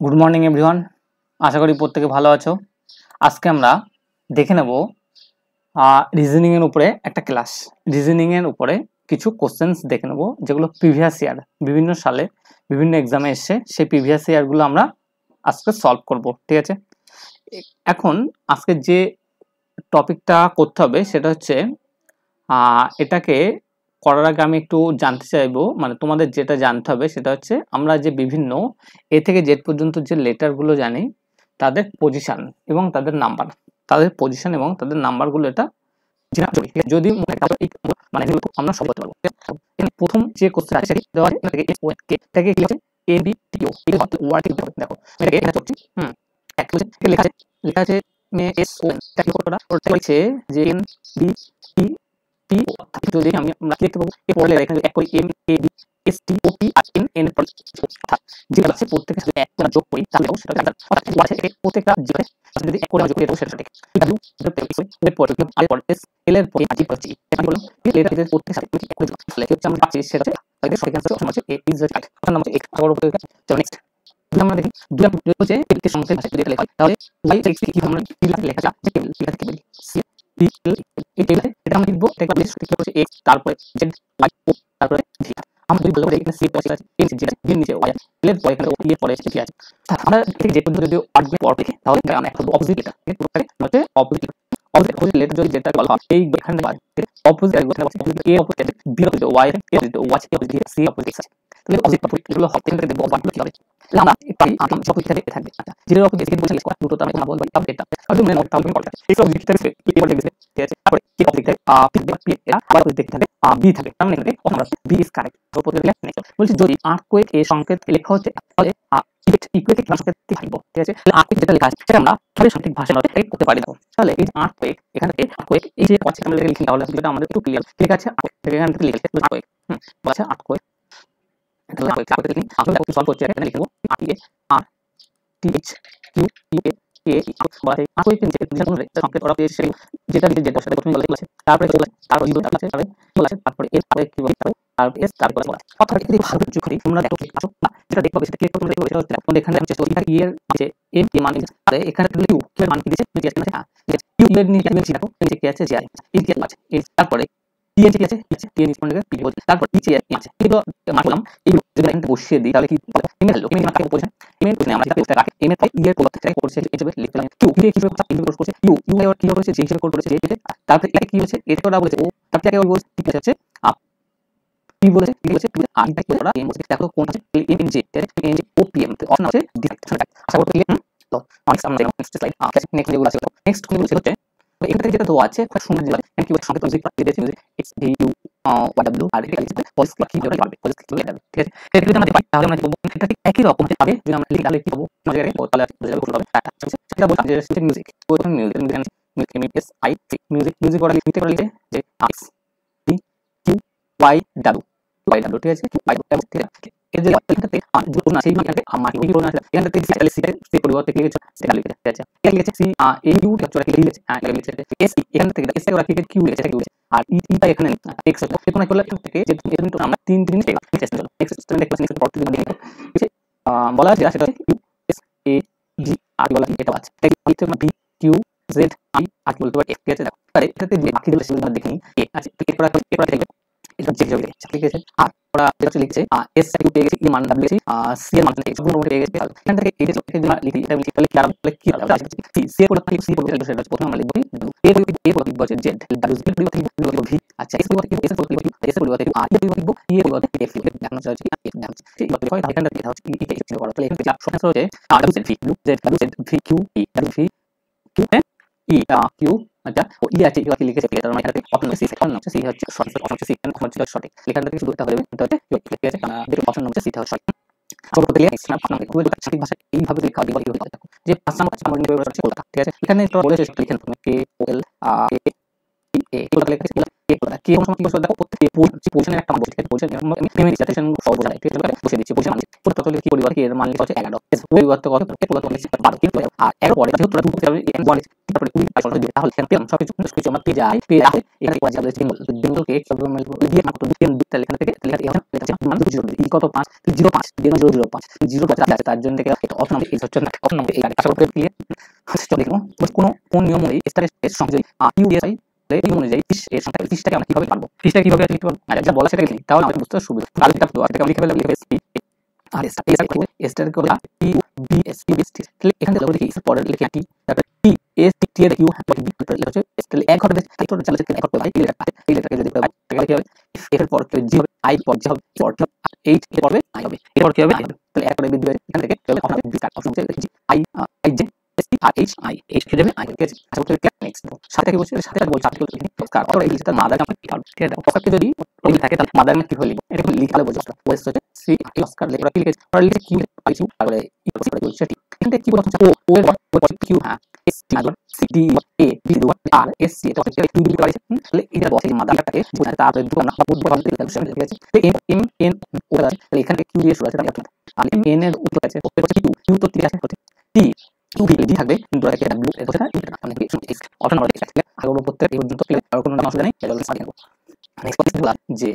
Good morning everyone, আশা করি প্রত্যেকে ভালো আছো। আজকে আমরা দেখে নেব রিজনিংয়ের উপরে একটা ক্লাস। রিজনিংয়ের উপরে কিছু কোশ্চেন্স দেখে নেব যেগুলো প্রিভিয়াস ইয়ার বিভিন্ন সালে বিভিন্ন এক্সামে এসছে, সেই প্রিভিয়াস ইয়ারগুলো আমরা আজকে সলভ করব। ঠিক আছে, এখন আজকে যে টপিকটা করতে হবে সেটা হচ্ছে এটাকে করার আগে আমি একটু জানতে চাইবো, মানে তোমাদের যেটা জানতে হবে সেটা হচ্ছে আমরা যে বিভিন্ন এ থেকে জেড পর্যন্ত যে লেটারগুলো জানি তাদের পজিশন এবং তাদের নাম্বার, নাম্বারগুলো এটা যদি মানে আমরা সব বলতে পারবো। প্রথম যে কোশ্চেন আছে সেটা দেওয়া আছে এটাকে কি আছে এ বি টি ও এই ওয়ার্ড দেখো এটাকে এখানে চলছে লেখা আছে এস ও এটা কি করতে ওটা হচ্ছে যে এন বি টি টি যদি আমি আমরা লিখতে পাবো এই পড়লে এখানে এক করে M A B S T O P R N N পর যেটা আছে প্রত্যেকটা সাথে এক করে যোগ করি তাহলে সেটা আছে প্রত্যেকটা যেটা যদি এক করে যোগ করি সেটা ঠিক ডাব্লিউ এর পরে আর পর এস এল এর পরে আজি পাচ্ছি এটা বললাম লেটার এর প্রত্যেকটা সাথে এক করে যোগ তাহলে হচ্ছে আমরা পাচ্ছি সেটা তাহলে সঠিক আনসার হচ্ছে এ ইজ রাইট কথা নাম্বার 1 আবার উপরে চলো নেক্সট আমরা দেখি দুই হচ্ছে এর সংখ্যা আছে যেটা লেখা তাহলে y এর কি আমরা কি লেখা যায় যে লেখা থেকে সি পি এল এটা আমরা লিখবো এটা একটা সঠিক হচ্ছে x তারপরে z y ও তারপরে v আমরা যদি বলবো এখানে সি আছে এই যে এর নিচে y এর পরে এখানে ও এর পরে কি আছে আমরা যে পর্যন্ত যদি আর্গুমেন্ট পড় দেখি তাহলে আমরা একটা অপোজিট এটা পুরোটাকে হচ্ছে অপোজিট লেটার যদি যেটা বলা হয় এই এখানে অপোজিট এ অপোজিট বি অপোজিট y এর অপোজিট সি অপোজিট আছে তাহলে অপোজিট পুরো হবে তিনটা দেখবো বাকিগুলো কি হবে আমরা আমরা সব কিছু থেকে থাকবে আচ্ছা যেটা অপোজিট থেকে বলছি স্কোয়ার দুটো তো আমরা বলবো এটা আর তুমি নোট তাহলে করতে এই সব দিক থেকে কি বলতে গেছে ঠিক আছে তারপরে কি অপোজিট থেকে পি এর আবার অপোজিট থেকে থাকে বি থাকে তার মানে এখানে আমরা বি ইজ কারেক্ট তো প্রত্যেকটা নেক্সট বলছি যদি আর্কওয়েক এর সংকেত লেখা হচ্ছে তাহলে ইকুয়েটিক সংকেত কি থাকবে ঠিক আছে আর্কওয়েক যেটা লেখা আছে সেটা আমরা কিভাবে সঠিক ভাষায় নোট করতে পারি দেখো তাহলে এই আর্কওয়েক এখানে আর্কওয়েক এই যে আছে আমরা লিখি তাহলে যেটা আমাদের একটু ক্লিয়ার ঠিক আছে এখান থেকে লিখে আর্কওয়েক আচ্ছা আর্কওয়েক এটা আর্কওয়েক লিখি আমরা একটু সলভ করতে এখানে লিখব আর আর T H Q U A বলে আর্কওয়েক এর যে সংকেত ওরা পেয়েছে যেটা নিচে যেটা সেটা প্রথমে বলেছে তারপরে তারপরে ইউ আছে তারপরে এস তারপরে কি বলে আর এস তারপরে বলে অর্থাৎ এখানে ভালো কিছু করি তোমরা দেখো আসো যেটা দেখবে সেটা ক্লিক করে তোমরা দেখবে সেটা হচ্ছে এখানে আমি চেষ্টা করি ই এর যে এম কি মান দিয়েছে তাহলে এখানে ইউ কি মান দিয়েছে বুঝে আসছে না ইউ এর নিচে আমি দেখো নিচে কি আছে জি আই এই কি আছে এই তারপরে টি এর কি আছে টি এর নিচে কোন জায়গায় পি বলছে তারপর নিচে আছে কিন্তু মান করলাম এই যদি এখানে বসিয়ে দিই তাহলে কি বলে ইমেল লো ইমেল মাকে বলছে ইমেল করে আমরা এটা রাখি ইমেল তাই ই এর পর থেকে করছে হিসেবে লিখলাম কিউ কি হিসেবে ইনপুট করছে ইউ ইউ এর কি হচ্ছে যে হিসেবে কোড করেছে যে তারপর এটা কি হচ্ছে এটা ওরা বলেছে ও তারপর কি বলছে ঠিক আছে কি বলেছে আর এটা কি ওরা এম বলছে দেখো কোন আছে এম জি এম জি ও পি এম অপশন আছে ডিরেক্ট আশা করতে গেলে তো নেক্সট আমরা নেক্সট স্লাইড নেক্সট যেগুলো আছে নেক্সট কোনগুলো হচ্ছে এখানে যেটা দেওয়া আছে খুব সুন্দর দিলাম কি বলে সংকেত দিয়েছে এক্স ডি ইউ ওয়াই আর এটা লিখতে পলিস কি ধরে পাবে পলিস কি ধরে যাবে ঠিক আছে এটা যদি আমরা পাই তাহলে আমরা বলবো এটা ঠিক একই রকম হবে যদি আমরা লিখি তাহলে কি হবে নজরে তাহলে বুঝে যাবে হবে সেটা বলতাম যে মিউজিক কোন মিউজিক এস আই মিউজিক ওরা লিখতে যে X D Q Y W ঠিক আছে ওয়াই ডাব্লিউ ঠিক আছে এর যে এখানটাতে যে কোন আছে এইখানটাতে আমার কি কোন আছে এখানটাতে তাহলে সি পরিবর্তে কি লিখেছে সেটা লিখেছে ঠিক আছে এটা লিখেছে সি এ ইউ অ্যাকচুয়ালি কি লিখেছে এটা লিখেছে এস এখান থেকে এস থেকে ওরা কি কিউ লিখেছে কিউ আর ইটা এখানে এক্স আছে এখন করলে থেকে যে এখানে তো আমরা তিন জিনিস লিখেছি চলো এক্স স্টুডেন্ট ক্লাস নেক্সট পড়তে দিন ঠিক আছে বলা আছে সেটা ইউ এস এ জি আর বলা এটা আছে এই বি কিউ জেড আই আর কি বলতে পারি ঠিক আছে দেখো তাহলে এটাতে যে বাকি যেগুলো সেগুলো দেখে নিই এ আছে এরপর এটা চেক যাবে ঠিক আছে আর ওরা যেটা লিখছে এস কিউ পেয়ে গেছে ই মান ডাব্লিউ গেছে সি এর মান এক্স গুণ পেয়ে গেছে এখান থেকে এই যে লিখি এটা লিখি তাহলে কি হবে সি সি এর পরে সি পড়বে সেটা প্রথমে আমরা লিখব এ পরে লিখব যে জেড ডাব্লিউ জেড লিখব ভি আচ্ছা এস পরে লিখব এস পরে লিখব এস পরে লিখব আর ই পরে লিখব ই পরে লিখব এফ দেখানো যাচ্ছে এফ দেখাচ্ছে ঠিক আছে হয় এখান থেকে হচ্ছে ই কে কিছু করা তাহলে এখান থেকে অপশন আছে যে W Z V Q E W V Q E Q আচ্ছা ও ই আছে কি লিখেছে এটা আমরা এখানে অপশন সি সেকন্ড হচ্ছে সি হচ্ছে সঠিক অপশন সি সেকন্ড হচ্ছে সঠিক এখান থেকে শুধু একটা হবে এটা হচ্ছে ঠিক আছে যেটা অপশন হচ্ছে সিটা হচ্ছে সঠিক ছোট থেকে এক্স নাম খুব সঠিক ভাষা এইভাবে লেখা দিবি হবে দেখো যে পাঁচ নাম্বার আমরা নিয়ে হচ্ছে কলকাতা ঠিক আছে এখানে তো বলেছে লিখেন তুমি কে ও এল এ এ কলকাতা লেখা আছে কে করে কে কোন সময় কি বসে দেখো প্রত্যেক পজিশনের একটা মান বসে ঠিক আছে পজিশন ফেমিনিস্ট স্টেশন সব বোঝায় ঠিক আছে বসে দিচ্ছি পজিশন মানে পুরো টোটালি কি পরিবার কি এর মান হচ্ছে 11 পরিবর্তন কত পরিবর্তন হচ্ছে 12 কিন্তু আর 11 পরে যেহেতু তোমরা দুটো এন বলে তারপরে 20 পার্সেন্ট দিবে তাহলে এখানে পেলাম সবকিছু কিছু আমরা পেয়ে যাই পেয়ে যাবে এখানে কোয়া যাবে সিম্বল কে সব দিয়ে মান কত দিন তাহলে এখান থেকে লেখা এখানে এটা হচ্ছে মান 0 ই কত 5 05 005 0 আছে তার জন্য থেকে এটা অফ নাম্বার এই হচ্ছে না অফ নাম্বার এই আশা করি ক্লিয়ার হচ্ছে চলে দেখো কোন নিয়ম অনুযায়ী স্টারের সংখ্যা যদি ইউডিএসআই এই অনুযায়ী 30 এর সংখ্যা 30টাকে আমরা কিভাবে পারবো 30টা কিভাবে লিখতে পারবো আর এটা বলা সেটা লিখি তাহলে আমাদের বুঝতে সুবিধা তাহলে এটা দেওয়া সেটাকে লিখে ফেললে লিখে আর স্টার করে U B S T S T তাহলে এখান থেকে লিখি পরে লিখে টি তারপর টি এস টি এর ইউ বি তারপরে হচ্ছে তাহলে এক ঘন্টা টোটাল চালাতে এক ঘন্টা ভাই এই লেটারকে যদি পাই তাহলে কি হবে এর পর জি হবে আই পর জি হবে পর এইট এর পরে আই হবে এরপর কি হবে আই হবে তাহলে এক করে বৃদ্ধি হবে এখান থেকে তাহলে অপশন হচ্ছে I I J S T R H I H K দেবে আই কে আছে আচ্ছা ওকে নেক্সট সাথে কি বলছে সাথে বলছে আর্টিকেল কার অর এই যেটা মাদার নাম কি হবে ঠিক আছে ওকে যদি ওই থাকে তাহলে মাদার নাম কি হলো এটা লিখলে বোঝা যাবে ওয়েস হচ্ছে সি অস্কার লেখা লিখে আর লিখে কি পাইছি তারপরে ই করে বলছে ঠিক এখানে কি বলছে ও এর কিউ হ্যাঁ S T R C D A B R S C এটা হচ্ছে কিউ বি পাইছে তাহলে এটা বলছে মাদারটাকে বোঝায় তারপরে দুটো আমরা বুঝতে পারছি ঠিক আছে তো এম এন ও আছে তাহলে এখানে কিউ দিয়ে শুরু আছে তাহলে আর এন এর উপর আছে হচ্ছে কিউ কিউ তো 3 আছে হচ্ছে টি কিউ বি ডি থাকবে ব্র্যাকেট ডাব্লিউ এটা হচ্ছে এটা মানে কি অপশন নাম্বার ঠিক আছে আগের প্রত্যেক এই পর্যন্ত ক্লিয়ার আর কোনো অসুবিধা নেই এটা সাথে নেব নেক্সট পয়েন্ট হলো যে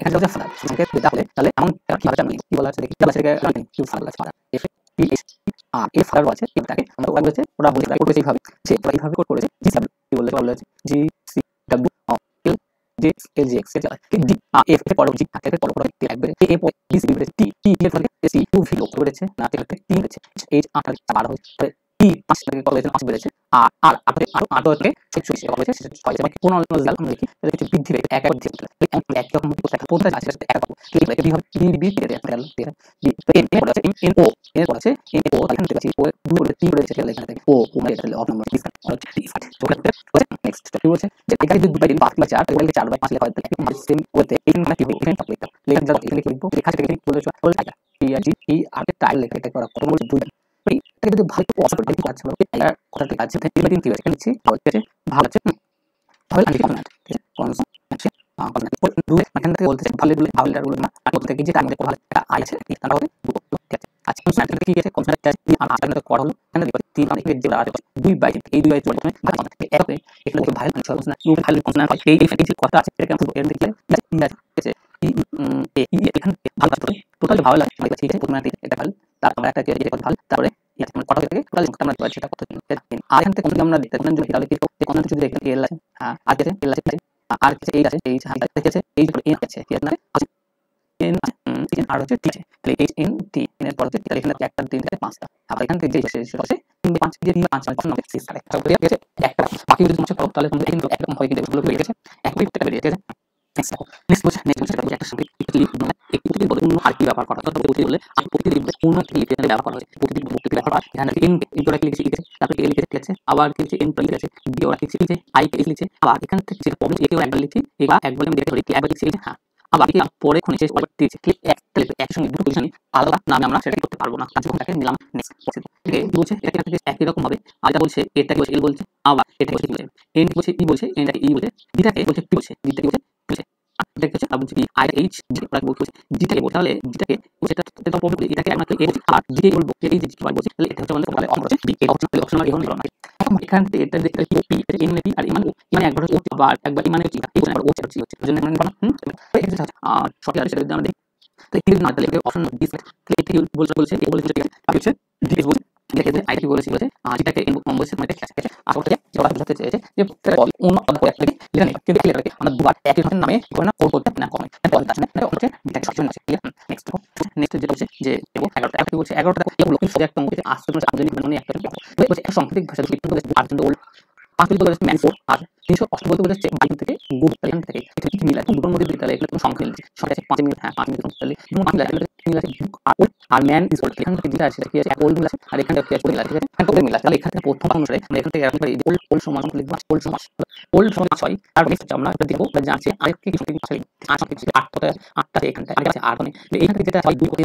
এখানে যদি ফাদার সংকেত দিতে হলে তাহলে এমন কি ভাবে জানবি কি বলা আছে দেখি তাহলে সেটাকে জানি কিউ ফাদার আছে father F P H R A father আছে এটাকে আমরা ওয়াই বলেছে ওরা বলে কোড করেছে এইভাবে যে ওরা এইভাবে কোড করেছে জি ডাব্লিউ কি বলে G C W L J L G X এর ডি এফ এর পরে জি এর পরে একবারে এ পরে ডি সি বলেছে টি টি এর পরে সি টু ভি লোক করেছে না থেকে 3 হয়েছে এইচ 8 12 হয়েছে ই 5 থেকে কলেজে 5 বেড়েছে আর আপনি আরো 8 থেকে 66 কলেজে 6 মানে কোন নজল আমরা দেখি এটা কিছু বৃদ্ধি রয়েছে এক বৃদ্ধি এক রকম কোথায় আছে সেটা এক রকম কি হবে বি এর আপনারা এন পড়ে আছে এন ও এর পড়ে আছে এন ও এখান থেকে আছে ও দুটো করে তিন করে আছে এখান থেকে ও মানে এটা অফ নাম্বার নেক্সট স্টেপ হচ্ছে যে এখানে যদি 2 বাই 3 5 বাই 4 তাহলে 4 বাই 5 লেখা হয় তাহলে সেম ওতে এখানে মানে কি হবে এখানে টপ লিখতে লেখা যাবে এখানে কি লিখবো লেখা থেকে এখানে বলে বলে টাইগার টি আর জি ই আর টাইল লেখা এটা করা কত বলে 2 এটা যদি ভালো অসুবিধা দেখতে পাচ্ছ এটা কথা ঠিক আছে তাহলে তিন কি আছে এখানে হচ্ছে ভালো আছে তাহলে আমি কমেন্ট ঠিক আছে কনসেপ্ট আছে কমেন্ট দুই এখান থেকে বলতে ভালো বলে ভালো বলে না আর বলতে কি যে টাইমে ভালো একটা আই আছে তার হবে ঠিক আছে আজকে কনসেপ্ট কি আছে কনসেপ্ট আছে আর আজকে করা হলো এখানে দেখো তিন অনেক যে আছে 2 বাই এই 2 বাই প্রথমে ভালো এরপরে এখানে তো ভালো অংশ আছে না ইউ ভালো কনসেপ্ট হয় এই যে কথা আছে এটাকে আমরা এর দিকে ঠিক আছে এখানে ভালো আছে টোটালি ভালো লাগে ঠিক আছে প্রথমে এটা ভালো তারপর একটা কি এটা ভালো তারপরে কটা থেকে টোটাল আমরা পাচ্ছি সেটা কত আর এখান থেকে আমরা দেখতে পাচ্ছি যে তাহলে কি কোন কিছু দেখতে এল আছে হ্যাঁ আর আছে এল আছে আর কিছু এই আছে এই আছে এই এন আছে কি না এন আর হচ্ছে টি তাহলে এইচ এন টি এর পরে তাহলে এখানে একটা 3 থেকে 5টা আবার এখান থেকে যে সেটা হচ্ছে 3 5 দিয়ে 5 5 নম্বর 6 করে তাহলে গেছে একটা বাকি যদি মুছে পড়ো তাহলে কিন্তু একদম হয়ে গেছে এগুলো হয়ে গেছে এক মিনিট বেরিয়ে গেছে নেক্সট বলছে একটা সাথে একটু বলে অন্য আর কি ব্যবহার করা তো বলতে বলে আর প্রতিদিন অন্য কি লিখে ব্যবহার করা হয় প্রতিদিন মুক্তি ব্যবহার করা এখানে এন ইনডোরেক্ট লিখেছে তারপরে এ লিখেছে আবার কিছু এন লিখেছে ডি ওরা কিছু লিখেছে আই কে লিখেছে আবার এখান থেকে যে প্রবলেম একেও একবার লিখি এবার একবার আমি দেখতে পারি কি একবার লিখছি হ্যাঁ আবার কি পরে কোন শেষ ওভার দিয়েছে ক্লিক একসঙ্গে দুটো পজিশনে আলাদা নামে আমরা সেটা করতে পারবো না তার জন্য তাকে নিলাম নেক্সট ঠিক আছে বলছে এটা থেকে একই রকম ভাবে আলাদা বলছে এটা বলছে এল বলছে আবার এটা বলছে এন বলছে ই বলছে এনটাকে ই বলছে ডিটাকে বলছে পি বলছে ডিটাকে বলছে দেখতেছে আর বলছে কি আই এইচ জি প্লাস বলছে জিটাকে বলতে তাহলে জিটাকে সেটা তো প্রবলেম এটাকে আমরা এ আর জিকে বলবো এই যে জি প্লাস বলছে তাহলে এটা হচ্ছে আমাদের বলে অঙ্ক আছে বি এর অপশন এখন হলো না এখন এখান থেকে এটা দেখতে কি পি এটা এন টি আর ইমান মানে একবার হচ্ছে আবার একবার ইমানে কি এই জন্য ও হচ্ছে জন্য মানে এটা সঠিক আছে সেটা আমরা দেখি তো এই না তাহলে অপশন ডিস ক্লিক বলছে এ বলছে ঠিক আছে হচ্ছে ডিস বলছে লিখে দেয় আইটি বলেছে যেটাকে ইনবুক কম বলছে মানে ক্লাস আছে আর ওটা যেটা বুঝাতে চেয়েছে যে বল অন্য অন্য করে লিখে লিখে নেই কিন্তু ক্লিয়ার রাখে আমরা দুবার একই ধরনের নামে করে না কোড করতে না কমে পয়েন্ট আছে না ওটা এটা সবচেয়ে আছে ক্লিয়ার নেক্সট যেটা হচ্ছে যে 11টা একটা বলছে 11টা এগুলো কিন্তু একটা অঙ্ক আসছে মানে আধুনিক মানে একটা বলছে একটা সাংকেতিক ভাষা লিখতে বলেছে আর্জেন্ট ওল্ড পাঁচ বলতে বলেছে ম্যান 4 আর 308 বলতে বলেছে বাইন থেকে গুড তালিকান থেকে এটা কি মিলে দুটোর মধ্যে দুটো তাহলে এগুলো কোনো সংখ্যা মিলছে সংখ্যা আছে 5 মিনিট হ্যাঁ 5 মিনিট তাহলে দুটো মিলে মিলে আর ওল্ড আর ম্যান ইজ ওল্ড এখান থেকে যেটা আছে সেটা কি আছে ওল্ড মিলে আছে আর এখানে কি আছে মিলে আছে এখানে তো মিলে আছে তাহলে এখান থেকে প্রথম অনুসারে আমরা এখান থেকে এরকম করে ওল্ড সমান লিখব ওল্ড সমান 6 আর নেক্সট আমরা এটা দেখব যে আছে আরেকটি কিছু কিছু আছে আর সব কিছু 8টা এখানটা আর আছে 8 মানে এখান থেকে যেটা হয় দুই কোটি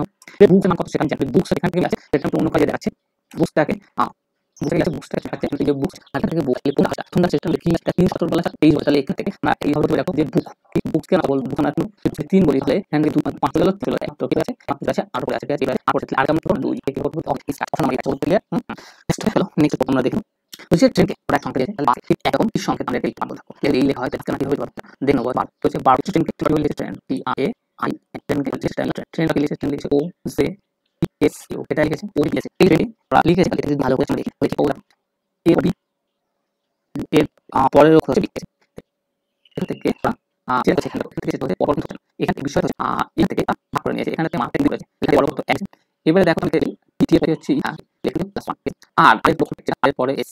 বুক মান কত সেখানে জানবে বুক সেখান থেকে আছে এটা অন্য কাজে দেখাচ্ছে বুকটাকে বুঝে গেছে বুঝতে পারছে যে বুক আগে থেকে বুক লিখুন আচ্ছা তোমরা সিস্টেম লিখি একটা 3 বলা এই হয় তাহলে এখান থেকে আমরা এই হবে দেখো যে বুক বুক কেন বলবো বুক না তুমি 3 বলি তাহলে এখান থেকে 2 5 গেল চলে যায় তো ঠিক আছে 5 আছে আর পরে আছে ঠিক আছে আর পরে আর আমরা 2 থেকে করব অফিস এখন আমরা চলতে গেলে নেক্সট হলো নেক্সট আমরা দেখুন বুঝে ট্রেনকে ওরা কাউন্ট করে তাহলে ঠিক এরকম কি সংকেত আমরা এই পাবো দেখো এই লেখা হয় তাহলে কি হবে দেন হবে বার তো 12 ট্রেন কে বলে train P R A I train কে ট্রেন কে লিখে ট্রেন লিখে ও জে এস ইউ এটা লিখেছে ও লিখেছে এই রেডি লিখেছে তাহলে ভালো করে দেখি ওই ও এ বি এর পরের অক্ষর হচ্ছে এখান থেকে যেটা সেখানে থেকে হচ্ছে পরবর্তী অপশন এখান থেকে বিষয় হচ্ছে এখান থেকে ভাগ করে নিয়েছে এখানে মার্ক দিয়ে দিয়েছে এটা বড় কত এক এবারে দেখো আমি তৃতীয় পাই হচ্ছে লিখে প্লাস 1 আর আই অক্ষর থেকে আর পরে এস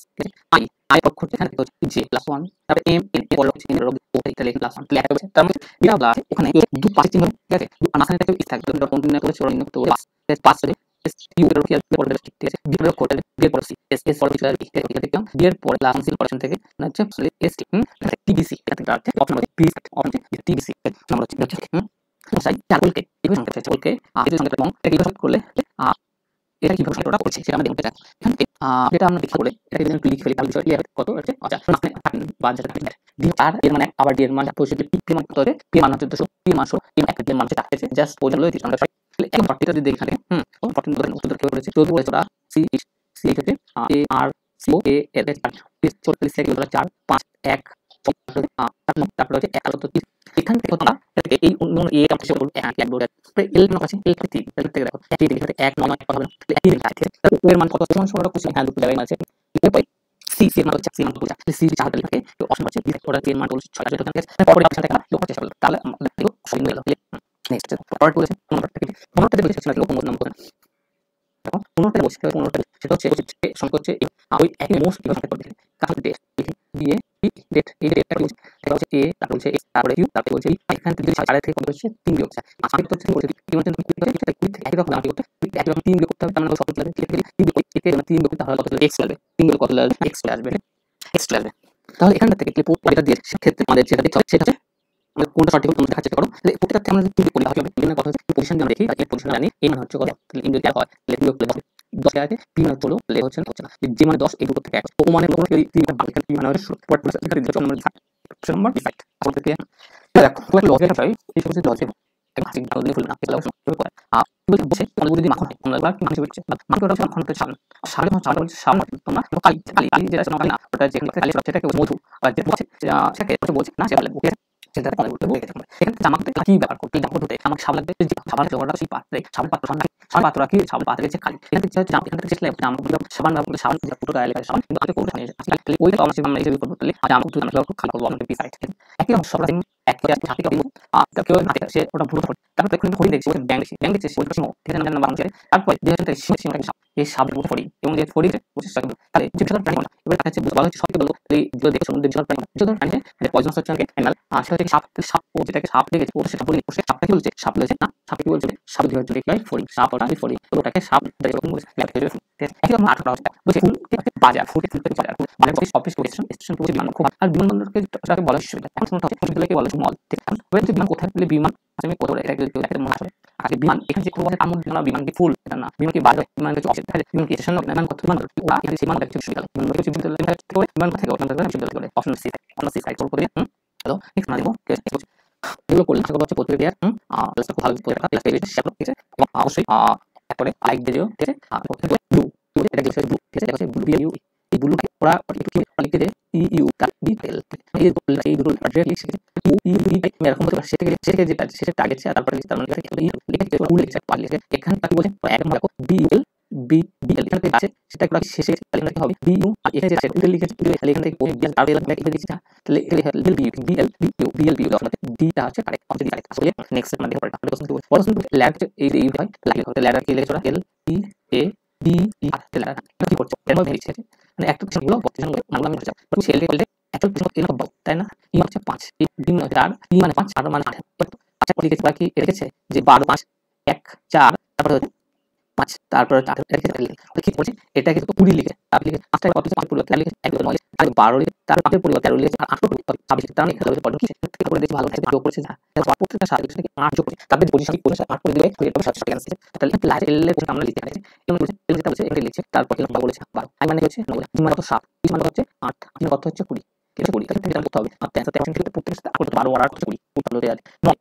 আই আই অক্ষর এখানে থেকে হচ্ছে জে প্লাস 1 তারপরে এম এন পরে হচ্ছে এর রোগ এটা লিখে প্লাস 1 প্লাস হবে তার মানে এটা প্লাস এখানে দু পাশে চিহ্ন ঠিক আছে মাঝখানে একটা ইস থাকবে এটা কন্টিনিউ করে চলে নিতে হবে পাস করে এস ইউ এর কি পরে ঠিক আছে বি এর কোড বি এর পরে সি এস এস পরে চলে এটা দেখলাম বি এর পরে লাস্ট সিল পরেশন থেকে হচ্ছে এস টি টিবিসি এটা থেকে আছে অপশন হচ্ছে পি অপশন টিবিসি আমরা হচ্ছে সাই চারকলকে এই সংখ্যা চারকলকে এই সংখ্যাটা এবং এটা কিভাবে করলে এটা কিভাবে সংখ্যাটা করছে সেটা আমরা দেখতে চাই এখান থেকে যেটা আমরা দেখতে করে এটা যদি ক্লিক করি তাহলে ক্লিয়ার কত হচ্ছে আচ্ছা আপনি বা যেটা ডি আর এর মানে আবার ডি এর মান পরিচিত পি মান কত হবে পি মান হচ্ছে 200 পি মান 100 পি একটা মান হচ্ছে আছে জাস্ট ওই জন্য আমরা একদম পার্টিটা যদি এখানে পার্টিটা ধরে উত্তর কি বলেছে যদি বলেছে ওরা সি সি থেকে এ আর সি ও এ এর 44 থেকে 4 5 1 তারপরে হচ্ছে 1 এখান থেকে তোমরা এই অন্য এ টা হচ্ছে বলবো 1 2 3 এল মান আছে এল থেকে 3 এল থেকে দেখো 1 থেকে 1 9 1 হবে না এর আছে এর মান কত সমান সমান কোশ্চেন হ্যাঁ দুটো জায়গায় আছে এরপর সি সি মান হচ্ছে সি মান বলছে সি চার থাকে তো অপশন আছে ওরা এর মান বলছে 6 যেটা থাকে তারপরে অপশন থাকে না লোক চেষ্টা করলে তাহলে আমরা দেখো সঠিক হয়ে গেল নেক্সট পরের বলেছে 15টা বলেছে না কোন নাম করে দেখো 15টা বলছে 15টা সেটা হচ্ছে সংখ্যা হচ্ছে ওই একই মোস্ট সংখ্যা করতে কাছে ডেট দিয়ে ডেট এই ডেটটা বলছে এটা হচ্ছে এ তারপর বলছে এক্স তারপরে ইউ তারপরে বলছে এখান থেকে 4 থেকে কত হচ্ছে 3 বিয়োগ আমি তো হচ্ছে বলছে কি বলছেন কি করতে এটা কুইক থেকে একই রকম আমি করতে একই রকম 3 বিয়োগ করতে হবে তার মানে কত লাগবে 3 বিয়োগ একে 3 বিয়োগ তাহলে কত লাগবে এক্স লাগবে 3 বিয়োগ কত লাগবে এক্স আসবে এক্স লাগবে তাহলে এখান থেকে ক্লিপ এটা দিয়ে সেক্ষেত্রে আমাদের যেটা দেখতে হবে সেটা হচ্ছে আমরা কোনটা সঠিক তোমরা দেখার চেষ্টা করো তাহলে প্রত্যেকটা আমরা যদি করি হবে এখানে কথা হচ্ছে পজিশন আমরা দেখি এই পজিশন জানি এই মান হচ্ছে কত তাহলে ইন্ডিয়া হয় তাহলে বিয়োগ করলে 10 আছে পি মানে হলো প্লে হচ্ছে না যে মানে 10 এই দুটো থেকে 1 ও মানে কোনো কি 3 বাকি পি মানে হচ্ছে পট প্লাস এখানে দিতে আমরা অপশন নাম্বার 5 আপনি থেকে দেখো কোন লজিকটা চাই এই সমস্ত লজিক একটা হাসি দাও দিয়ে ফুলনা এটা শুরু করে বলতে বসে তোমাদের যদি মাখন হয় তোমরা এবার কি মানুষ বলছে মাখন ওটা মাখন তো সামনে সামনে সামনে বলছে সামনে তোমরা কালি কালি যেটা সামনে না ওটা যে কালি সেটাকে মধু আর যেটা বলছে সেটাকে বলছে না সেটা বলছে সেটা পরে বলতে বলে গেছে এখানে আমাকে কি ব্যাপার করতে যাব হতে আমাকে সামনে লাগবে যে সামনে জোড়াটা সেই পাত্রে সামনে পাত্র সামনে পাত্র কি সামনে পাত্রে যে খালি এখানে হচ্ছে জাম এখানে চেষ্টা করতে আমাকে সামনে না বলতে সামনে যে পুরো গায়ে লাগা সামনে কিন্তু আমি কোন নিয়ে আসলে ওই তো আমরা এই যে করব তাহলে আজ আমাকে তুই আমাকে খালি করব আমাকে পিসাইড একই রকম সব এক করে আছে হাতে করব কেউ না সে ওটা ভুল করে তারপর দেখুন ঘড়ি দেখছি ওটা ব্যাংক দেখছি ওই প্রশ্ন ঠিক আছে নাম্বার অনুসারে তারপর দেখেন সীমাটা এই সাবজেক্ট মধ্যে পড়ি এবং যে পড়ি প্রসেস থাকে তাহলে যে সেটা প্রাণী এবার কাছে বলা হচ্ছে সত্যি বলবো এই যে দেখে সমুদ্রের জল প্রাণী যেটা প্রাণী পয়জন হচ্ছে অ্যানিমাল আর সেটা থেকে সাপ ও যেটাকে সাপ দেখেছে ও সেটা বলি সে সাপটা কি বলছে সাপ বলেছে না সাপ কি বলছে সাপ ধরে চলে গেল ফড়িং সাপ ওটা ফড়িং ওটাকে সাপ দেখে যখন বলছে ল্যাব থেকে একই রকম 18টা হচ্ছে বলছে ফুল বাজার ফুল থেকে বাজার মানে অফিস স্টেশন পৌঁছে বিমান খুব আর বিমানবন্দরকে যাকে বলা সুবিধা এখন শুনতে হচ্ছে বিদ্যালয়কে বলা মল ঠিক আছে ওই বিমান কোথায় বলে বিমান আমি কোথাও এটা একটা মনে আসে আর বিমান এখানে যে খুব আছে তার মধ্যে বিমান কি ফুল এটা না বিমান কি বাজার বিমান কি অফিস থাকে বিমান কি স্টেশন না বিমান কত বিমান ওরা এখানে সীমা দেখতে সুবিধা বিমান কি বিদ্যালয় থেকে বিমান থেকে ওখান থেকে সুবিধা করে অপশন সি সাইড করে হ্যালো নেক্সট না দেবো এগুলো করলে আশা করা হচ্ছে প্রত্যেক ইয়ার ক্লাসটা খুব ভালো ক্লাস পেয়ে শেয়ার করতে এবং অবশ্যই একবারে লাইক দিও ঠিক আছে আর ব্লু এটা কি ব্লু ঠিক আছে ব্লু ইউ এই ব্লু ওরা একটু লিখে দেয় ইউ তার বিএল এই দুটো ডাইরেক্টলি শিখে ইউ ইউ এরকম হতে পারে সেটাকে যেটা সেটা টার্গেট আছে তারপরে তার মানে লিখে লিখে পারলে এখানে তাকে বলে এক দেখো বিএল বিএল এখানে আছে সেটা একটা শেষে তাহলে কি হবে বিইউ আর এখানে যেটা এটা লিখেছে এখান থেকে বিএল আর এখানে লিখে দিচ্ছি তাহলে এটা বিএল বিএল ডি টা আছে কারেক্ট অপশন কারেক্ট আসলে নেক্সট মানে পরে পড়াশোনা ল্যাড এই হয় লাগে হতে ল্যাড কি লিখেছো এল ই A D E R lad কি করছো এমন লিখেছে মানে একটা কিছু হলো বক্তব্য মানে আমি হচ্ছে তুমি সেল বলতে অ্যাকচুয়ালি কিছু এরকম বল তাই না ই হচ্ছে 5 এই দিন আর ই মানে 5 আর মানে 8 আচ্ছা লিখেছে বাকি লিখেছে যে 12 5 1 4 তারপরে 5 তারপর কি করছে এটা কিন্তু 20 লিখে তারপর লিখে 5 টাকা কত হচ্ছে 5 পরিবর্তে লিখে 1 9 আর 12 লিখে তার 5 এর পরিবর্তে 13 লিখে আর 8 পরিবর্তে 26 লিখে তার মানে এখানে কত কি থেকে করে দিয়েছে ভালো আছে যোগ করেছে না তারপর প্রত্যেকটা সাথে কি 8 যোগ করেছে তারপর পজিশন কি করেছে 8 করে দিলে এটা 700 টাকা আসছে তাহলে প্লাস এল এর আমরা লিখতে পারি এমন বলছে এল যেটা বলছে এটা লিখছে তারপর কি বলেছে 12 আই মানে হচ্ছে 9 কি মানে কত 7 কি মানে হচ্ছে 8 কি কত হচ্ছে 20 কিছু 20 তাহলে এটা করতে হবে আর 13 থেকে প্রত্যেকটা সাথে 12 আর 8 20 তাহলে দেয়া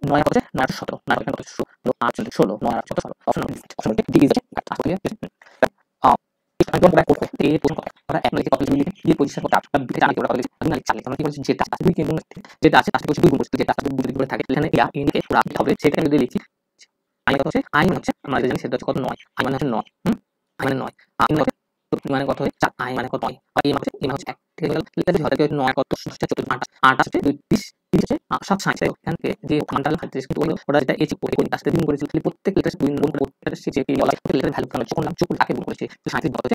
9 হচ্ছে 9 17 9 এখানে কত 8 16 9 আর 17 অপশন অপশন ডি ইজ আসলে আমি কোন ব্যাক করব এই প্রশ্ন কথা আমরা এক লিখে কত লিখে এই পজিশন কত আপনি দিতে আমি ওরা বলেছি আমি লিখে চালিয়ে আমরা কি বলছি যেটা আছে দুই কিন্তু যেটা আছে তার থেকে দুই গুণ করতে যেটা আছে দুই করে থাকে এখানে ইয়া ইনকে পুরো আপনি হবে সেটা যদি লিখি আই কত হচ্ছে আই হচ্ছে আমরা জানি সেটা হচ্ছে কত 9 আই মানে হচ্ছে 9 আই মানে 9 আই হচ্ছে মানে কত হয় 4 আই মানে কত 9 আর এই মানে হচ্ছে 1 ঠিক আছে লিখতে যদি হয় 9 কত 14 8 আছে 20 হচ্ছে 7 60 এখানে যে মানটা লাগছে কিন্তু ওরা যেটা এসে করে কোন কাজটা দিন করেছিল প্রত্যেক লিটার দুই গুণ প্রত্যেকটা সে যে কি বলা লেটার ভ্যালু কারণ যখন নাম চোখ তাকে গুণ করেছে তো 37 বলতে